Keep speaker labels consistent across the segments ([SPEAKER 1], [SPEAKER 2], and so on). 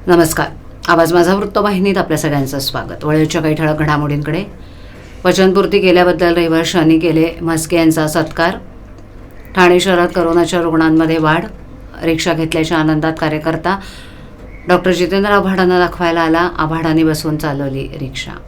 [SPEAKER 1] नमस्कार. आवाज माझा वृत्तवाहिनीत आपल्या सगळ्यांचं स्वागत. वेळेच्या काही ठळक घडामोडींकडे. वचनपूर्ती केल्याबद्दल रहिवाशांनी केले म्हस्के यांचा सत्कार. ठाणे शहरात करोनाच्या रुग्णांमध्ये वाढ. रिक्षा घेतल्याच्या आनंदात कार्यकर्ता. डॉक्टर जितेंद्र आव्हाडांना दाखवायला आला. आव्हाडांनी बसून चालवली रिक्षा.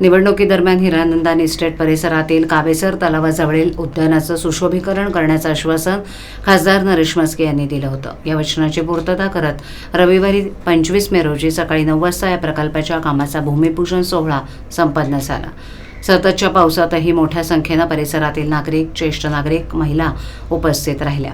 [SPEAKER 1] निवडणुकीदरम्यान हिरानंदानी इस्टेट परिसरातील काबेसर तलावाजवळील उद्यानाचं सुशोभीकरण करण्याचं आश्वासन खासदार नरेश म्हस्के यांनी दिलं होतं. या वचनाची पूर्तता करत रविवारी 25 मे रोजी सकाळी 9 वाजता या प्रकल्पाच्या कामाचा भूमिपूजन सोहळा संपन्न झाला. सततच्या पावसातही मोठ्या संख्येनं परिसरातील नागरिक, ज्येष्ठ नागरिक, महिला उपस्थित राहिल्या.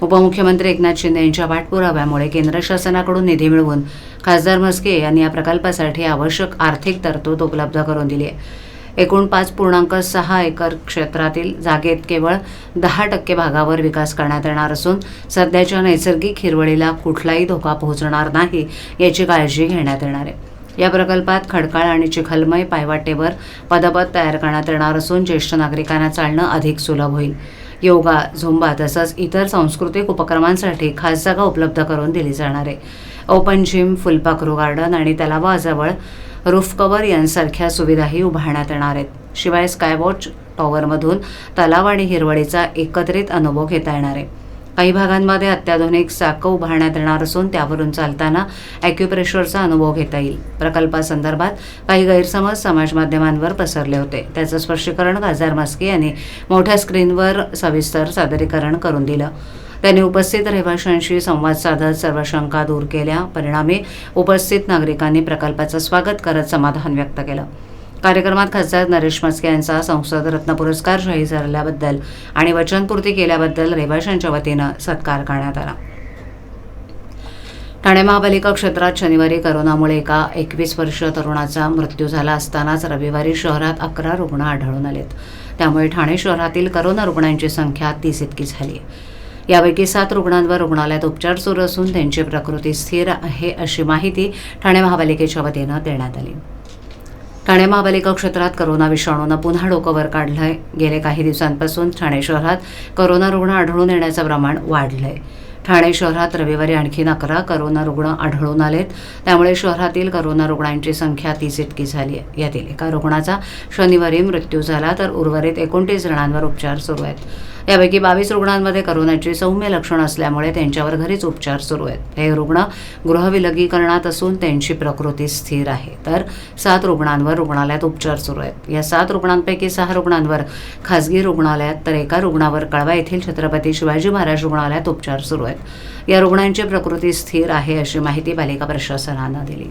[SPEAKER 1] उपमुख्यमंत्री एकनाथ शिंदे यांच्या पाठपुराव्यामुळे केंद्र शासनाकडून निधी मिळवून खासदार म्हस्के यांनी या प्रकल्पासाठी आवश्यक आर्थिक तरतूद उपलब्ध करून दिली आहे. एकूण 5.6 एकर क्षेत्रातील जागेत केवळ 10% भागावर विकास करण्यात येणार असून सध्याच्या नैसर्गिक हिरवळीला कुठलाही धोका पोहोचणार नाही याची काळजी घेण्यात येणार आहे. या प्रकल्पात खडकाळ आणि चिखलमय पायवाटेवर पदपथ तयार करण्यात येणार असून ज्येष्ठ नागरिकांना चालणं अधिक सुलभ होईल. योगा, झुंबा तसंच इतर सांस्कृतिक उपक्रमांसाठी खास जागा उपलब्ध करून दिली जाणार आहे. ओपन जिम, फुलपाखरू गार्डन आणि तलावाजवळ रूफ कव्हर यांसारख्या सुविधाही उभारण्यात येणार आहेत. शिवाय स्कायवॉच टॉवरमधून तलाव आणि हिरवळीचा एकत्रित अनुभव घेता येणार आहे. काही भागांमध्ये अत्याधुनिक चाकं उभारण्यात येणार असून त्यावरून चालताना ॲक्युप्रेशरचा अनुभव घेता येईल. प्रकल्पासंदर्भात काही गैरसमज समाजमाध्यमांवर पसरले होते. त्याचं स्पष्टीकरण खासदार म्हस्के यांनी मोठ्या स्क्रीनवर सविस्तर सादरीकरण करून दिलं. त्यांनी उपस्थित रहिवाशांशी संवाद साधत सर्व शंका दूर केल्या. परिणामी उपस्थित नागरिकांनी प्रकल्पाचं स्वागत करत समाधान व्यक्त केलं. कार्यक्रमात खासदार नरेश म्हस्के यांचा संसद रत्न पुरस्कार जाहीर झाल्याबद्दल आणि वचनपूर्ती केल्याबद्दल रहिवाशांच्या वतीनं सत्कार करण्यात आला. ठाणे महापालिका क्षेत्रात शनिवारी करोनामुळे एका 21 वर्षीय तरुणाचा मृत्यू झाला असतानाच रविवारी शहरात 11 रुग्ण आढळून आलेत. त्यामुळे ठाणे शहरातील करोना रुग्णांची संख्या 30 इतकी झाली. यापैकी 7 रुग्णांवर रुग्णालयात उपचार सुरू असून त्यांची प्रकृती स्थिर आहे अशी माहिती ठाणे महापालिकेच्या वतीनं देण्यात आली. ठाणे महापालिका क्षेत्रात करोना विषाणूनं पुन्हा डोकं वर काढलंय. गेले काही दिवसांपासून ठाणे शहरात करोना रुग्ण आढळून येण्याचं प्रमाण वाढलंय. ठाणे शहरात रविवारी आणखीन 11 करोना रुग्ण आढळून आलेत. त्यामुळे शहरातील करोना रुग्णांची संख्या 30 इतकी झाली आहे. यातील एका रुग्णाचा शनिवारी मृत्यू झाला तर उर्वरित 29 जणांवर उपचार सुरू आहेत. यापैकी 22 रुग्णांमध्ये करोनाची सौम्य लक्षणं असल्यामुळे त्यांच्यावर घरीच उपचार सुरू आहेत. हे रुग्ण गृहविलगीकरणात असून त्यांची प्रकृती स्थिर आहे. तर 7 रुग्णांवर रुग्णालयात उपचार सुरू आहेत. या 7 रुग्णांपैकी 6 रुग्णांवर खासगी रुग्णालयात तर एका रुग्णावर कळवा येथील छत्रपती शिवाजी महाराज रुग्णालयात उपचार सुरू आहेत. या रुग्णांची प्रकृती स्थिर आहे अशी माहिती पालिका प्रशासनानं दिली.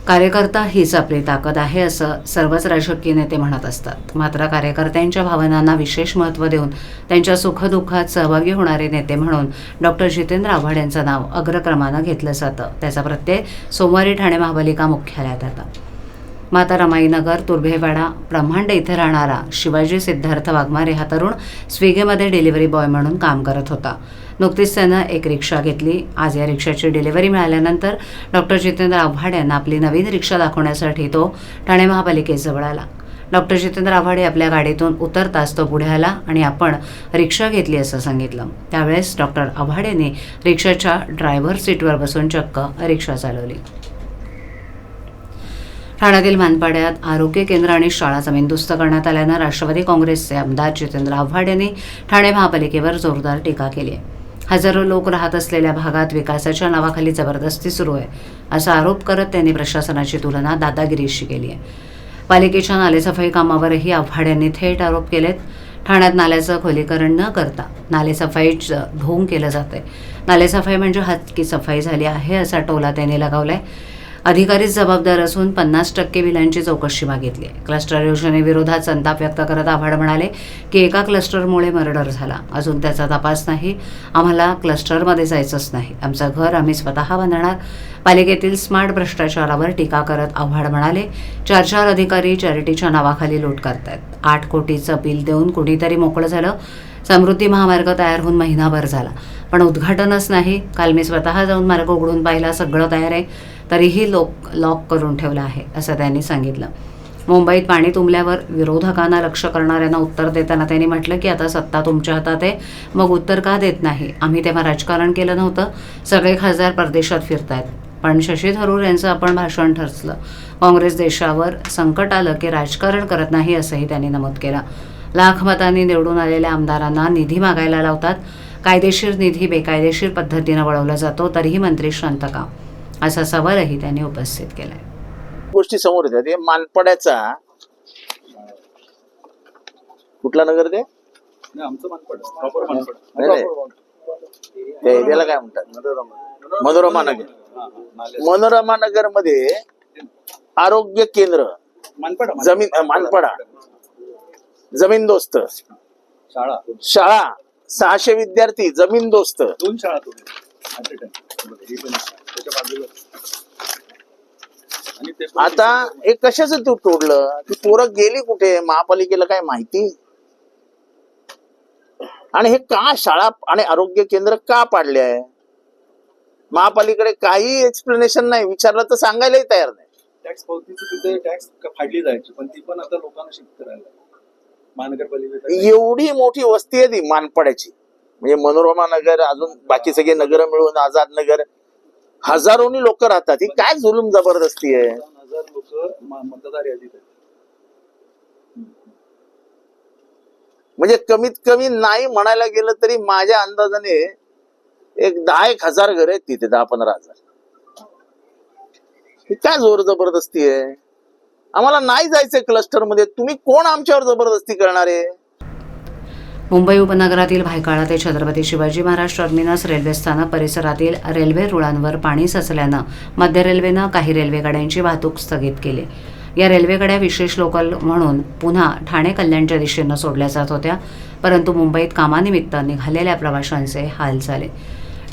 [SPEAKER 1] कार्यकर्ता हीच आपली ताकद आहे असं सर्वच राजकीय नेते म्हणत असतात. मात्र कार्यकर्त्यांच्या भावनांना विशेष महत्त्व देऊन त्यांच्या सुखदुःखात सहभागी होणारे नेते म्हणून डॉक्टर जितेंद्र आव्हाड यांचं नाव अग्रक्रमानं घेतलं जातं. त्याचा प्रत्यय सोमवारी ठाणे महापालिका मुख्यालयात आला. माता रमाईनगर, तुर्भेवाडा, ब्रह्मांड इथे राहणारा शिवाजी सिद्धार्थ वाघमारे हा तरुण स्विगीमध्ये डिलिव्हरी बॉय म्हणून काम करत होता. नुकतीच त्यानं एक रिक्षा घेतली. आज या रिक्षाची डिलिव्हरी मिळाल्यानंतर डॉक्टर जितेंद्र आव्हाड यांना आपली नवीन रिक्षा दाखवण्यासाठी तो ठाणे महापालिकेजवळ आला. डॉक्टर जितेंद्र आव्हाड आपल्या गाडीतून उतरताच तो पुढे आला आणि आपण रिक्षा घेतली असं सांगितलं. त्यावेळेस डॉक्टर आव्हाड यांनी रिक्षाच्या ड्रायव्हर सीटवर बसून चक्क रिक्षा चालवली. ठाण्यातील मानपाड्यात आरोग्य केंद्र आणि शाळा जमीनदोस्त करण्यात आल्यानं राष्ट्रवादी काँग्रेसचे आमदार जितेंद्र आव्हाड यांनी ठाणे महापालिकेवर जोरदार टीका केली आहे. हजारो लोक राहत असलेल्या भागात विकासाच्या नावाखाली जबरदस्ती सुरू आहे असा आरोप करत त्यांनी प्रशासनाची तुलना दादागिरीशी केली आहे. पालिकेच्या नालेसफाई कामावरही आव्हाड यांनी थेट आरोप केलेत. ठाण्यात नाल्याचं खोलीकरण न करता नालेसफाईचं ढोंग केलं जाते. नालेसफाई म्हणजे हातकी सफाई झाली आहे असा टोला त्यांनी लगावलाय. अधिकारीच जबाबदार असून 50% बिलांची चौकशी मागितली आहे. क्लस्टर योजनेविरोधात संताप व्यक्त करत आव्हाड म्हणाले की एका क्लस्टरमुळे मर्डर झाला, अजून त्याचा तपास नाही. आम्हाला क्लस्टरमध्ये जायचंच नाही. आमचं घर आम्ही स्वतः बांधणार. पालिकेतील स्मार्ट भ्रष्टाचारावर टीका करत आव्हाड म्हणाले 4 अधिकारी चॅरिटीच्या नावाखाली लूट करतायत. 8 कोटीचं बिल देऊन कुणीतरी मोकळं झालं. समृद्धी महामार्ग तयार होऊन महिनाभर झाला पण उद्घाटनच नाही. काल मी स्वतः जाऊन मार्ग उघडून पाहिला, सगळं तयार आहे, तरीही लॉक करून ठेवलं आहे असं त्यांनी सांगितलं. मुंबईत पाणी तुंबल्यावर विरोधकांना लक्ष करणाऱ्यांना उत्तर देताना त्यांनी म्हटलं की आता सत्ता तुमच्या हातात आहे, मग उत्तर का देत नाही? आम्ही तेव्हा राजकारण केलं नव्हतं. सगळे खासदार परदेशात फिरतायत. पण शशी थरूर यांचं आपण भाषण ठरलं. काँग्रेस देशावर संकट आलं की राजकारण करत नाही असंही त्यांनी नमूद केलं. लाख मतांनी निवडून आलेल्या आमदारांना निधी मागायला लावतात. कायदेशीर निधी बेकायदेशीर पद्धतीनं वळवला जातो, तरीही मंत्री शांत का, असा सवालही त्यांनी उपस्थित केलाय.
[SPEAKER 2] गोष्टी समोर येतात. हे मानपड्याचा कुठला नगर ते
[SPEAKER 3] आमचं मानपड प्रॉपर मानपड
[SPEAKER 2] नाही, त्या एरियाला काय म्हणतात? मनोरमा नगर. मनोरमा नगर मध्ये आरोग्य केंद्र,
[SPEAKER 3] मानपड
[SPEAKER 2] जमीन मानपडा जमीनदोस्त शाळा 600 विद्यार्थी जमीनदोस्त.
[SPEAKER 3] 2 शाळा
[SPEAKER 2] आता हे कशाचं तू तोडलं? ती पोरं गेली कुठे? महापालिकेला काय माहिती? आणि हे का शाळा आणि आरोग्य केंद्र का पाडले आहे? महापालिकेकडे काही एक्सप्लेनेशन नाही. विचारलं तर सांगायलाही तयार नाही.
[SPEAKER 3] टॅक्स पावतीचं तिथे टॅक्स फाडली जायची, पण ती पण आता लोकांना शिफ्ट करायला महानगरपालिकेत.
[SPEAKER 2] एवढी मोठी वस्ती आहे ती मानपड्याची. म्हणजे मनोरमा नगर, अजून बाकी सगळे नगर मिळून आझाद नगर, हजारोनी लोक राहतात. ही काय जुलूम जबरदस्ती आहे?
[SPEAKER 3] 1000 लोक मतदार यादीत आहेत.
[SPEAKER 2] म्हणजे कमीत कमी नाही म्हणायला गेलं तरी माझ्या अंदाजाने एक 10,000 घर आहेत तिथे, 10-15,000. ही काय जोर जबरदस्ती आहे? आम्हाला नाही जायचंय क्लस्टर मध्ये, तुम्ही कोण आमच्यावर जबरदस्ती करणार आहे?
[SPEAKER 1] मुंबई उपनगरातील भायखळा ते छत्रपती शिवाजी महाराज टर्मिनस रेल्वे स्थानक परिसरातील रेल्वे रुळांवर पाणी साचल्यानं मध्य रेल्वेनं काही रेल्वेगाड्यांची वाहतूक स्थगित केली. या रेल्वेगाड्या विशेष लोकल म्हणून पुन्हा ठाणे कल्याणच्या दिशेनं सोडल्या जात होत्या, परंतु मुंबईत कामानिमित्त निघालेल्या प्रवाशांचे हाल झाले.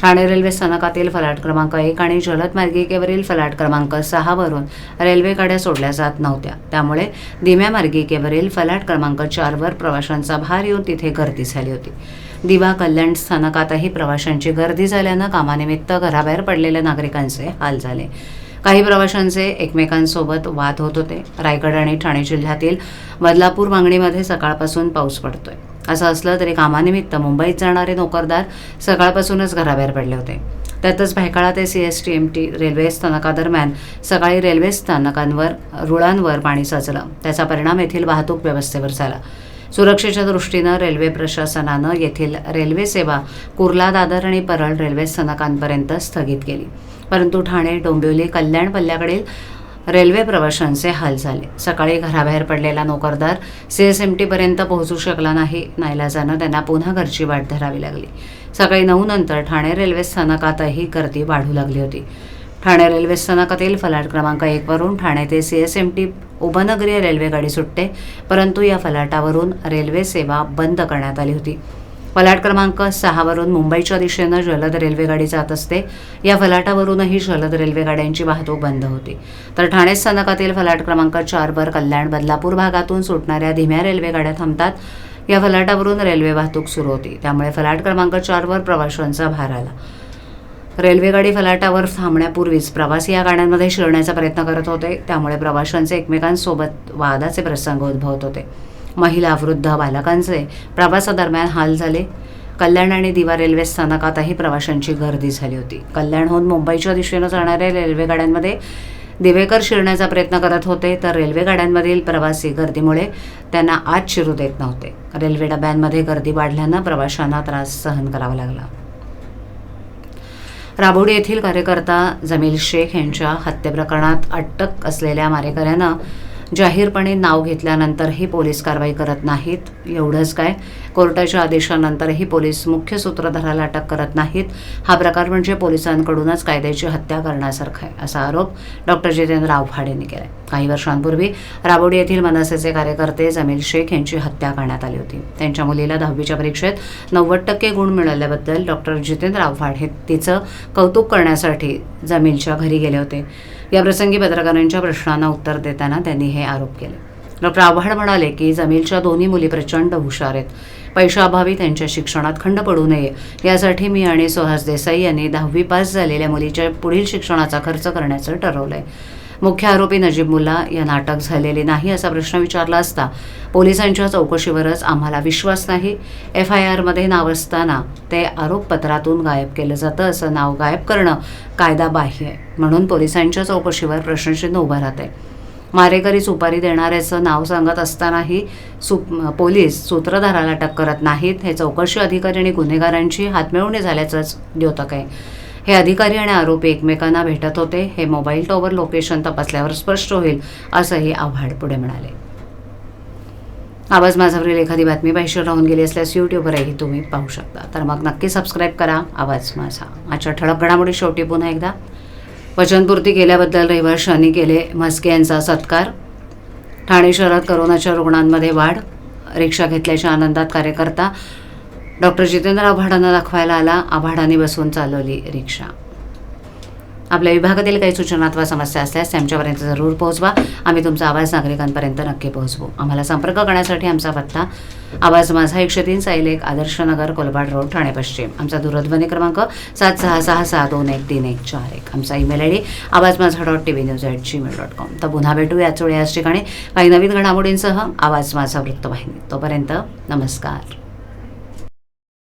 [SPEAKER 1] ठाणे रेल्वे स्थानकातील फलाट क्रमांक 1 आणि जलद मार्गिकेवरील फलाट क्रमांक 6 वरून रेल्वे गाड्या सोडल्या जात नव्हत्या. त्यामुळे दिव्या मार्गिकेवरील फलाट क्रमांक 4 वर प्रवाशांचा भार येऊन तिथे गर्दी झाली होती. दिवा कल्याण स्थानकातही प्रवाशांची गर्दी झाल्यानं कामानिमित्त घराबाहेर पडलेल्या नागरिकांचे हाल झाले. काही प्रवाशांचे एकमेकांसोबत वाद होत होते. रायगड आणि ठाणे जिल्ह्यातील बदलापूर मागणीमध्ये सकाळपासून पाऊस पडतोय. असं असलं तरी कामानिमित्त मुंबईत जाणारे नोकरदार सकाळपासूनच घराबाहेर पडले होते. त्यातच भायखळा ते CSTMT रेल्वे स्थानकादरम्यान सकाळी रेल्वे स्थानकांवर रुळांवर पाणी साचलं. त्याचा परिणाम येथील वाहतूक व्यवस्थेवर झाला. सुरक्षेच्या दृष्टीनं रेल्वे प्रशासनानं येथील रेल्वे सेवा कुर्ला, दादर आणि परळ रेल्वे स्थानकांपर्यंत स्थगित केली. परंतु ठाणे, डोंबिवली, कल्याण पल्ल्याकडील रेल्वे प्रवाशांचे हाल झाले. सकाळी घराबाहेर पडलेला नोकरदार CSMT पर्यंत पोहोचू शकला नाही. नाईलाजानं त्यांना पुन्हा घरची वाट धरावी लागली. सकाळी 9 नंतर ठाणे रेल्वे स्थानकातही गर्दी वाढू लागली होती. ठाणे रेल्वे स्थानकातील फलाट क्रमांक 1 वरून ठाणे ते CSMT उपनगरीय रेल्वे गाडी सुटते, परंतु या फलाटावरून रेल्वे सेवा बंद करण्यात आली होती. फलाट क्रमांक 6 वरून मुंबईच्या दिशेनं जलद रेल्वे गाडी जात असते. या फलाटावरूनही जलद रेल्वे गाड्यांची वाहतूक बंद होती. तर ठाणे स्थानकातील फलाट क्रमांक 4 वर कल्याण, बदलापूर भागातून सुटणाऱ्या धीम्या रेल्वे गाड्या थांबतात. या फलाटावरून रेल्वे वाहतूक सुरू होती. त्यामुळे फलाट क्रमांक 4 वर प्रवाशांचा भार आला. रेल्वेगाडी फलाटावर थांबण्यापूर्वीच प्रवासी या गाड्यांमध्ये शिरण्याचा प्रयत्न करत होते. त्यामुळे प्रवाशांचे एकमेकांसोबत वादाचे प्रसंग उद्भवत होते. महिला, वृद्ध, बालकांचे प्रवासादरम्यान हाल झाले. कल्याण आणि दिवा रेल्वे स्थानकातही प्रवाशांची गर्दी झाली होती. कल्याणहून मुंबईच्या दिशेनं जाणाऱ्या रेल्वेगाड्यांमध्ये दिवेकर शिरण्याचा प्रयत्न करत होते, तर रेल्वेगाड्यांमधील प्रवासी गर्दीमुळे त्यांना आत शिरू देत नव्हते. रेल्वे डब्यांमध्ये गर्दी वाढल्यानं प्रवाशांना त्रास सहन करावा लागला. राबोडी येथील कार्यकर्ता जमील शेख यांच्या हत्येप्रकरणात अटक असलेल्या मारेकऱ्यानं जाहीरपणे नाव घेतल्यानंतरही पोलीस कारवाई करत नाहीत. एवढंच काय, कोर्टाच्या आदेशानंतरही पोलीस मुख्य सूत्रधाराला अटक करत नाहीत. हा प्रकार म्हणजे पोलिसांकडूनच कायद्याची हत्या करण्यासारखा आहे, असा आरोप डॉक्टर जितेंद्र आव्हाड यांनी केला. काही वर्षांपूर्वी राबोडी येथील मनसेचे कार्यकर्ते जमील शेख यांची हत्या करण्यात आली होती. त्यांच्या मुलीला 10वीच्या परीक्षेत 90% गुण मिळाल्याबद्दल डॉक्टर जितेंद्र आव्हाड हे तिचं कौतुक करण्यासाठी जमीलच्या घरी गेले होते. याप्रसंगी पत्रकारांच्या प्रश्नांना उत्तर देताना त्यांनी हे आरोप केले. डॉक्टर आव्हाड म्हणाले की जमीलच्या दोन्ही मुली प्रचंड हुशार आहेत. पैशाअभावी त्यांच्या शिक्षणात खंड पडू नये यासाठी मी आणि सुहास देसाई यांनी 10वी पास झालेल्या मुलीच्या पुढील शिक्षणाचा खर्च करण्याचं ठरवलंय. मुख्य आरोपी नजीब मुल्ला यांना अटक झालेली नाही असा प्रश्न विचारला असता पोलिसांच्या चौकशीवरच आम्हाला विश्वास नाही. FIRमध्ये नाव असताना ते आरोपपत्रातून गायब केलं जातं. असं नाव गायब करणं कायदाबाह्य आहे. म्हणून पोलिसांच्या चौकशीवर प्रश्नचिन्ह उभं राहते. मारेकरी सुपारी देणाऱ्याचं नाव सांगत असतानाही पोलीस सूत्रधाराला अटक करत नाहीत. हे चौकशी अधिकारी आणि गुन्हेगारांची हातमिळवणी झाल्याचंच द्योतक आहे. हे अधिकारी आणि आरोपी एकमेकांना भेटत होते हे मोबाईल टॉवर लोकेशन तपासल्यावर स्पष्ट होईल असंही आव्हाड पुढे म्हणाले. आवाज माझावरील एखादी बातमी पाहिजे राहून गेली असल्यास यूट्यूबवरही तुम्ही पाहू शकता. तर मग नक्की सबस्क्राईब करा आवाज माझा. आजच्या ठळक घडामोडी शेवटी पुन्हा एकदा. वचनपूर्ती केल्याबद्दल रहिवाशांनी केले म्हस्के यांचा सत्कार. ठाणे शहरात करोनाच्या रुग्णांमध्ये वाढ. रिक्षा घेतल्याच्या आनंदात कार्यकर्ता. डॉक्टर जितेंद्र आव्हाडांना दाखवायला आला. आव्हाडांनी बसून चालवली रिक्षा. आपल्या विभागातील काही सूचना अथवा समस्या असल्यास त्यांच्यापर्यंत जरूर पोहोचवा. आम्ही तुमचा आवाज नागरिकांपर्यंत नक्की पोहोचवू. आम्हाला संपर्क करण्यासाठी आमचा पत्ता आवाज माझा 103 साईल 1 आदर्श नगर कोलबाड रोड ठाणे पश्चिम. आमचा दूरध्वनी क्रमांक 7666211241. आमचा ईमेल ID awazmaza.tvnews@gmail.com. तर पुन्हा भेटू याच वेळी याच ठिकाणी काही नवीन घडामोडींसह आवाज माझा वृत्तवाहिनी. तोपर्यंत नमस्कार.